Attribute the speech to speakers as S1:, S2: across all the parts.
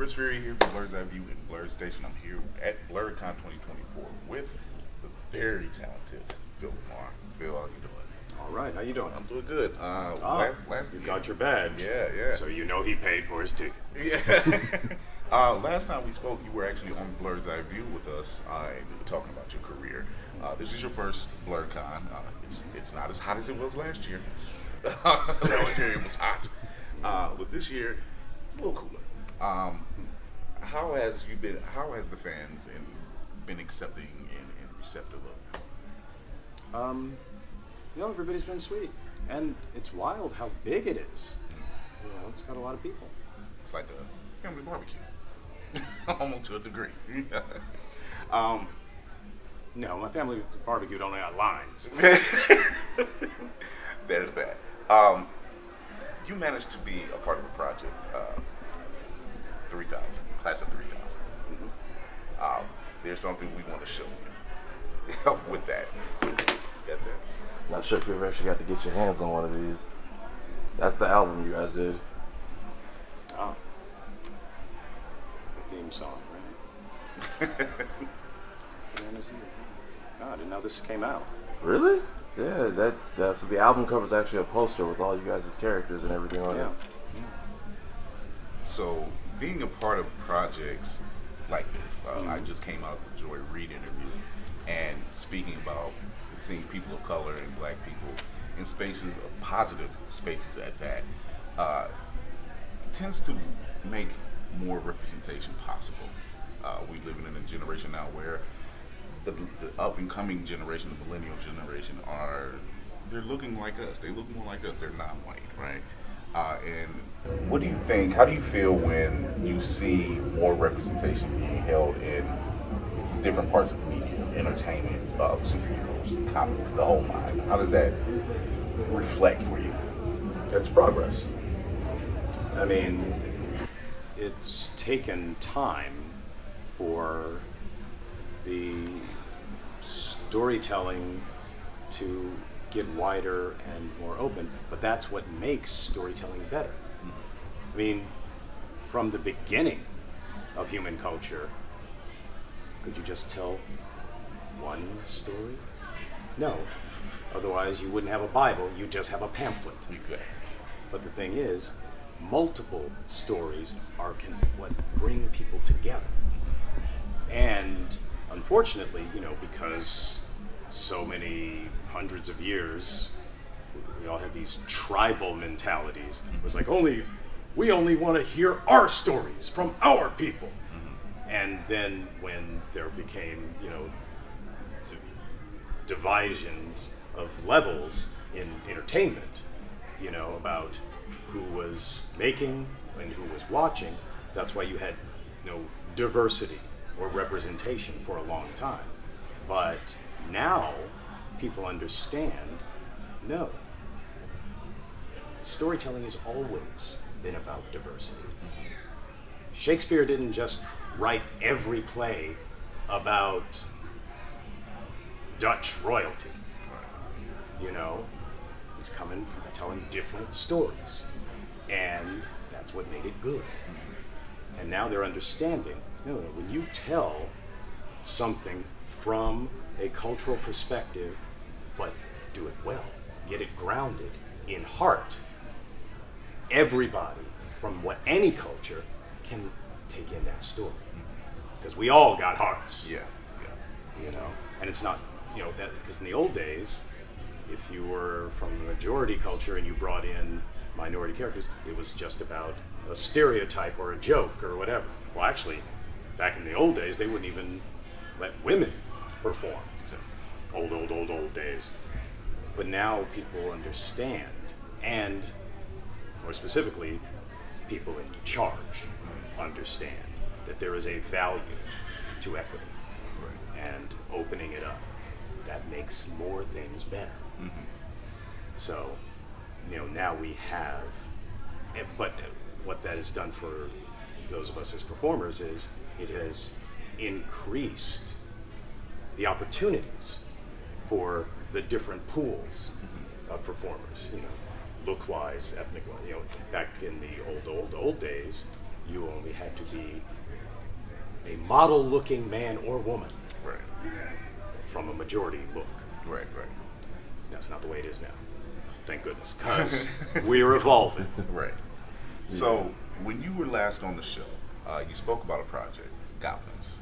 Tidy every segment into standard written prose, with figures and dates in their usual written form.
S1: Chris Fury here from Blerds Eyeview and Blerd Station. I'm here at BlerDCon 2024 with the very talented Phil LaMarr. Phil, how you doing?
S2: All right, how you doing?
S1: I'm doing good. Last
S2: You
S1: year,
S2: got your badge.
S1: Yeah.
S2: So you know he paid for his ticket.
S1: Yeah. Last time we spoke, you were actually on Blerd's Eyeview with us, and we were talking about your career. This is your first BlerDCon. It's not as hot as it was last year. Last year it was hot. But this year, it's a little cooler. How has the fans been accepting and receptive of it?
S2: Everybody's been sweet. And it's wild how big it is. It's got a lot of people.
S1: It's like a family barbecue. Almost to a degree.
S2: No, my family barbecue only got lines.
S1: There's that. You managed to be a part of the project, 3000, class of 3000. Mm-hmm. There's something we want to show you. Help with that. Get that?
S3: Not sure if you ever actually got to get your hands on one of these. That's the album you guys did.
S2: Oh. The theme song, right? I didn't know this came out.
S3: Really? Yeah, so the album cover is actually a poster with all you guys' characters and everything on it.
S1: So, being a part of projects like this, I just came out of the Joy Reid interview, and speaking about seeing people of color and black people in spaces, positive spaces at that, tends to make more representation possible. We live in a generation now where the up and coming generation, the millennial generation, they're looking like us. They look more like us. They're not white, right? And what do you think? How do you feel when you see more representation being held in different parts of the media, entertainment, superheroes, comics, the whole nine? How does that reflect for you?
S2: It's progress. I mean, it's taken time for the storytelling to get wider and more open, but that's what makes storytelling better. I mean, from the beginning of human culture, could you just tell one story? No. Otherwise, you wouldn't have a Bible, you just have a pamphlet.
S1: Exactly.
S2: But the thing is, multiple stories are what bring people together. And unfortunately, because so many hundreds of years, we all had these tribal mentalities. It was like, we only want to hear our stories from our people. Mm-hmm. And then when there became, divisions of levels in entertainment, about who was making and who was watching, that's why you had, diversity or representation for a long time. But now people understand, no, storytelling has always been about diversity. Shakespeare didn't just write every play about Dutch royalty. He's coming from telling different stories, and that's what made it good. And now they're understanding, when you tell something from a cultural perspective, but do it well, get it grounded in heart, everybody from any culture can take in that story. Because we all got hearts.
S1: Yeah.
S2: And it's not, that because in the old days, if you were from the majority culture and you brought in minority characters, it was just about a stereotype or a joke or whatever. Well, actually, back in the old days, they wouldn't even let women perform. So, old days. But now people understand, and more specifically, people in charge understand that there is a value to equity, and opening it up. That makes more things better. Mm-hmm. So, now we have, but what that has done for those of us as performers is it has increased the opportunities for the different pools of performers, look-wise, ethnic-wise. Back in the old days, you only had to be a model-looking man or woman
S1: Right.
S2: from a majority look.
S1: Right.
S2: That's not the way it is now. Thank goodness, because we're evolving.
S1: Right. So when you were last on the show, you spoke about a project, Goblins.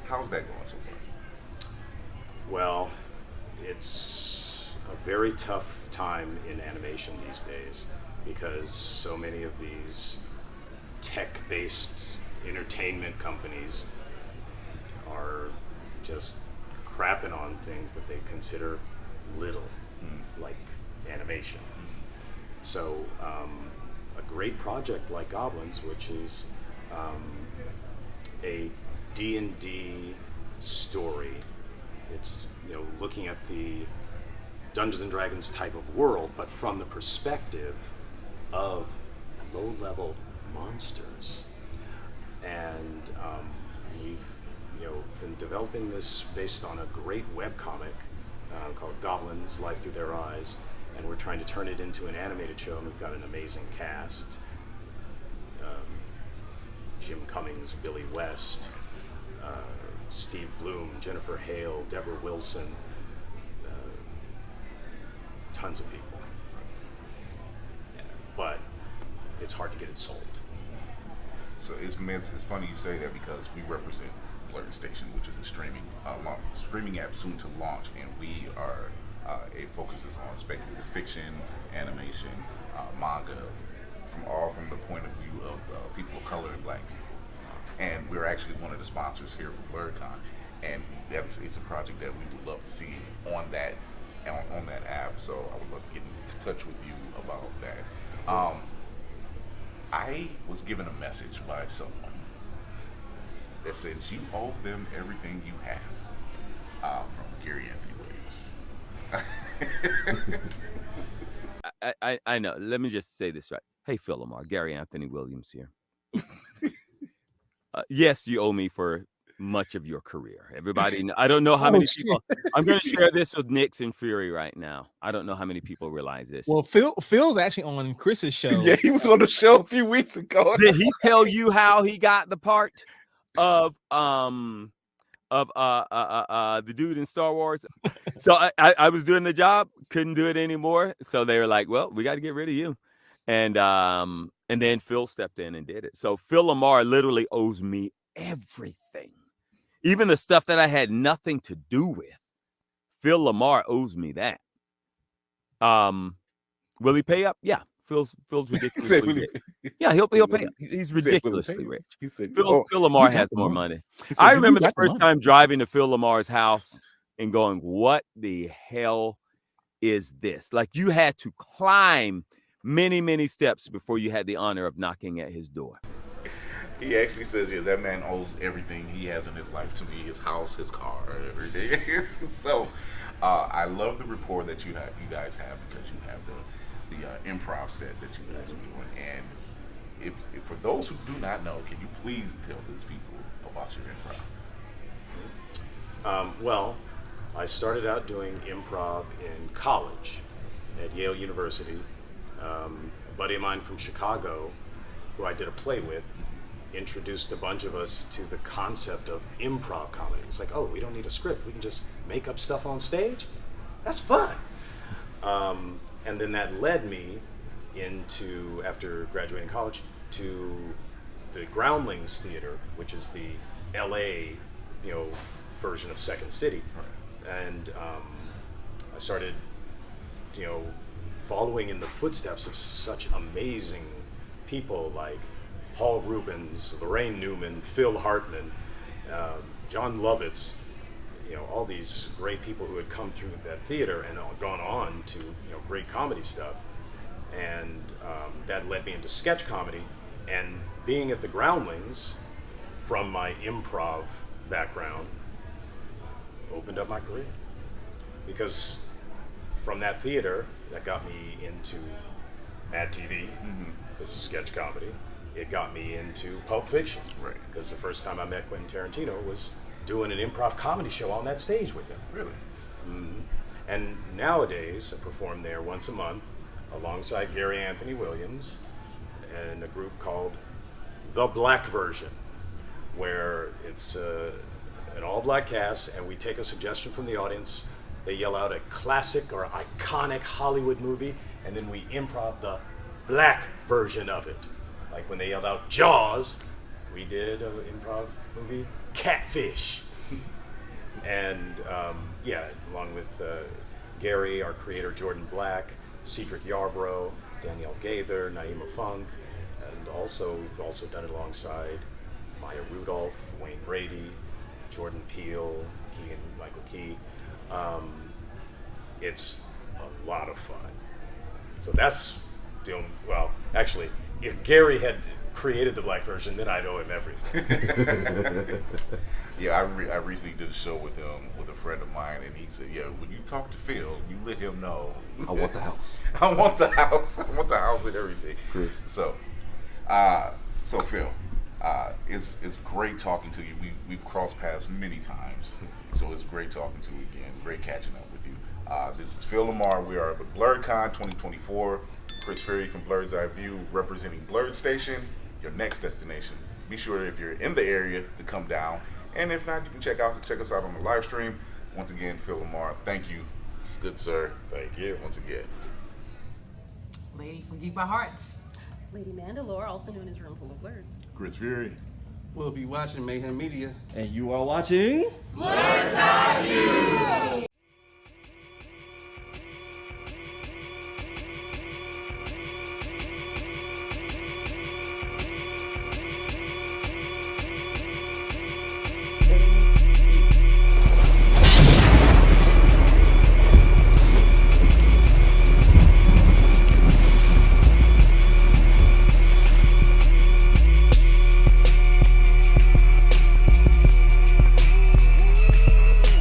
S1: How's that going so far?
S2: Well, it's a very tough time in animation these days because so many of these tech-based entertainment companies are just crapping on things that they consider little, like animation. So a great project like Goblins, which is a D&D story. It's, you know, looking at the Dungeons and Dragons type of world, but from the perspective of low-level monsters. And we've, you know, been developing this based on a great webcomic called Goblins: Life Through Their Eyes, and we're trying to turn it into an animated show, and we've got an amazing cast. Jim Cummings, Billy West, Steve Bloom, Jennifer Hale, Deborah Wilson, tons of people. But it's hard to get it sold.
S1: So it's funny you say that because we represent Blerd Station, which is a streaming app soon to launch, and we are it focuses on speculative fiction, animation, manga, from the point of view of people of color and black people. And we're actually one of the sponsors here for BlerDCon, and it's a project that we would love to see on that app. So I would love to get in touch with you about that. I was given a message by someone that says you owe them everything you have, from Gary Anthony Williams.
S4: I know. Let me just say this right. Hey, Phil LaMarr, Gary Anthony Williams here. Yes, you owe me for much of your career. Everybody, I don't know how many people. I'm going to share this with Nix and Fury right now. I don't know how many people realize this.
S5: Well, Phil's actually on Chris's show.
S3: Yeah, he was on the show a few weeks ago.
S4: Did he tell you how he got the part of the dude in Star Wars? So I was doing the job, couldn't do it anymore. So they were like, well, we got to get rid of you. And then Phil stepped in and did it. So Phil LaMarr literally owes me everything. Even the stuff that I had nothing to do with. Phil LaMarr owes me that. Will he pay up? Yeah. Phil's ridiculously rich. Yeah, he'll pay up. He's ridiculously rich.
S3: He said,
S4: Phil LaMarr has more money. I remember the first time driving to Phil LaMarr's house and going, what the hell is this? Like, you had to climb many, many steps before you had the honor of knocking at his door.
S1: He actually says, yeah, that man owes everything he has in his life to me, his house, his car, everything. So I love the rapport that you guys have, because you have the improv set that you guys are doing. And if for those who do not know, can you please tell these people about your improv?
S2: Well, I started out doing improv in college at Yale University. A buddy of mine from Chicago, who I did a play with, introduced a bunch of us to the concept of improv comedy. It's like, oh, we don't need a script. We can just make up stuff on stage. That's fun. And then that led me into, after graduating college, to the Groundlings Theater, which is the LA, version of Second City. And I started, following in the footsteps of such amazing people like Paul Rubens, Lorraine Newman, Phil Hartman, John Lovitz, all these great people who had come through that theater and gone on to great comedy stuff. And that led me into sketch comedy. And being at the Groundlings, from my improv background, opened up my career. Because from that theater, that got me into Mad TV, this is sketch comedy. It got me into Pulp Fiction,
S1: Right.
S2: Because the first time I met Quentin Tarantino was doing an improv comedy show on that stage with him.
S1: Really?
S2: And nowadays, I perform there once a month alongside Gary Anthony Williams and a group called the black version, where it's an all-black cast, and we take a suggestion from the audience. They yell out a classic or iconic Hollywood movie, and then we improv the black version of it. Like when they yelled out Jaws, we did an improv movie, Catfish. And along with Gary, our creator, Jordan Black, Cedric Yarbrough, Danielle Gaither, Naima Funk, and we've also done it alongside Maya Rudolph, Wayne Brady, Jordan Peele, Michael Key. It's a lot of fun. So that's actually, if Gary had created the black version, then I'd owe him everything.
S1: Yeah, I recently did a show with him with a friend of mine, and he said, "Yeah, when you talk to Phil, you let him know."
S3: I want the house.
S1: I want the house. I want the house and everything.
S3: Great.
S1: So Phil, it's great talking to you. We've crossed paths many times, so it's great talking to you again. Great catching up with you. This is Phil LaMarr. We are at BlerDCon 2024. Chris Ferry from Blerds Eyeview, representing Blerd Station, your next destination. Be sure if you're in the area to come down, and if not, you can check us out on the live stream. Once again, Phil LaMarr, thank you. It's good, sir.
S2: Thank you.
S1: Once again.
S6: Lady from Geek by Hearts.
S7: Lady Mandalore, also known as Roomful of Blerds.
S1: Chris Ferry.
S8: We'll be watching Mayhem Media.
S9: And you are watching
S6: Blerds Eyeview.